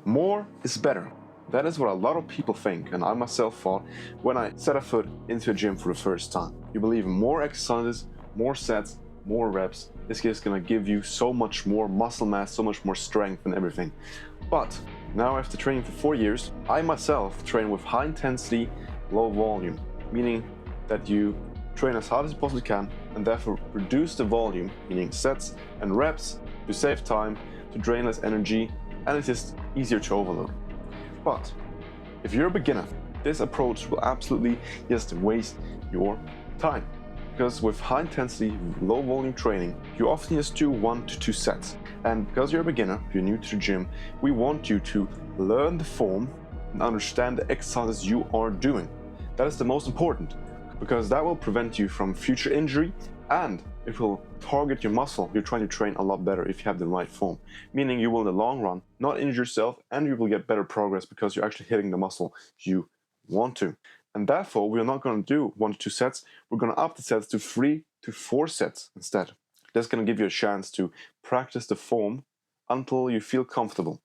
More is better. That is what a lot of people think, and I myself thought when I set a foot into a gym for the first time. You believe more exercises, more sets, more reps, this is going to give you so much more muscle mass, so much more strength and everything. But now after training for 4 years, I myself train with high intensity, low volume, meaning that you train as hard as you possibly can and therefore reduce the volume, meaning sets and reps, to save time, to drain less energy, and it's just easier to overload. But if you're a beginner, this approach will absolutely just waste your time. Because with high intensity, low volume training, you often just do 1 to 2 sets. And because you're a beginner, you're new to the gym, we want you to learn the form and understand the exercises you are doing. That is the most important, because that will prevent you from future injury and it will target your muscle you're trying to train a lot better if you have the right form. Meaning you will in the long run not injure yourself and you will get better progress because you're actually hitting the muscle you want to. And therefore we're not going to do 1 to 2 sets, we're going to up the sets to 3 to 4 sets instead. That's going to give you a chance to practice the form until you feel comfortable.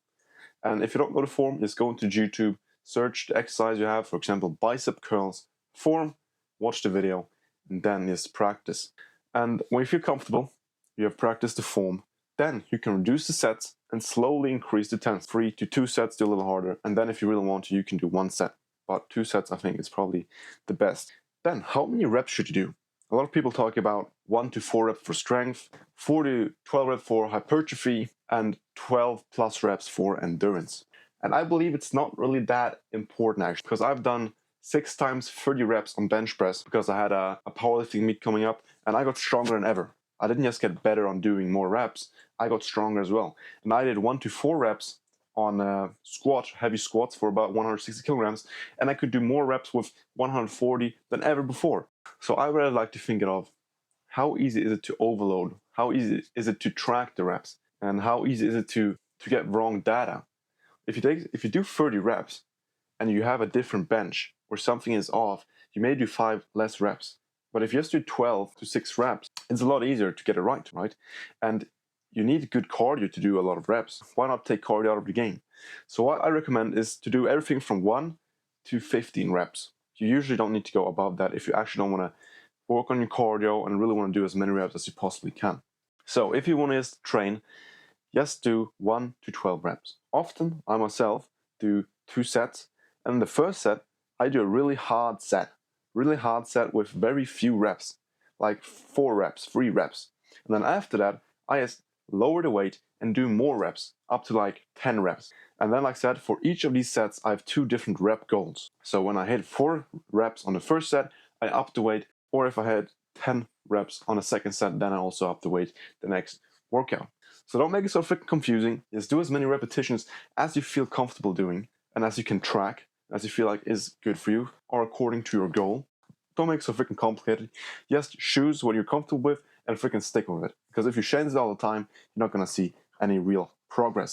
And if you don't know the form, just go into YouTube, search the exercise you have, for example bicep curls form, watch the video, and then just practice. And when you feel comfortable, you have practiced the form, then you can reduce the sets and slowly increase the intensity. 3 to 2 sets, do a little harder, and then if you really want to, you can do 1 set. But 2 sets I think is probably the best. Then how many reps should you do? A lot of people talk about 1 to 4 reps for strength, 4 to 12 reps for hypertrophy, and 12 plus reps for endurance. And I believe it's not really that important actually, because I've done 6 times 30 reps on bench press because I had a powerlifting meet coming up and I got stronger than ever. I didn't just get better on doing more reps, I got stronger as well. And I did 1 to 4 reps on heavy squats for about 160 kilograms, and I could do more reps with 140 than ever before. So I really like to think of how easy is it to overload, how easy is it to track the reps, and how easy is it to get wrong data. If you do 30 reps and you have a different bench where something is off, you may do 5 less reps. But if you just do 12 to 6 reps, it's a lot easier to get it right? And you need good cardio to do a lot of reps. Why not take cardio out of the game? So what I recommend is to do everything from 1 to 15 reps. You usually don't need to go above that if you actually don't want to work on your cardio and really want to do as many reps as you possibly can. So if you want to just train, just do 1 to 12 reps. Often I myself do 2 sets, and in the first set I do a really hard set with very few reps, like 4 reps, 3 reps. And then after that I just lower the weight and do more reps, up to like 10 reps. And then like I said, for each of these sets I have 2 different rep goals. So when I hit 4 reps on the first set, I up the weight, or if I had 10 reps on the second set, then I also up the weight the next workout. So don't make it so freaking confusing, just do as many repetitions as you feel comfortable doing and as you can track, as you feel like is good for you or according to your goal. Don't make it so freaking complicated, just choose what you're comfortable with and freaking stick with it. Because if you change it all the time, you're not going to see any real progress.